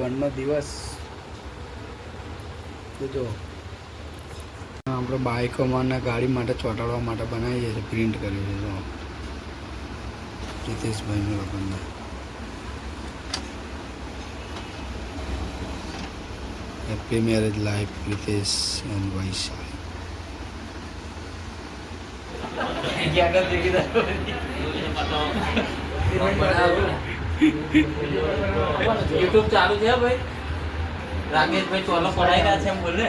વનનો દિવસ તો જો આપણે બાઇકોમાં ને ગાડી માટે ચોંટાડવા માટે બનાવીએ છીએ, પ્રિન્ટ કર્યું છે જો રીતેશભાઈનું લોકોને. Happy marriage life Ritesh and Vaishali. YouTube ચાલુ છે ભાઈ. રાકેશભાઈ ચોલો પડાઈ રહ્યા છે એમ બોલે.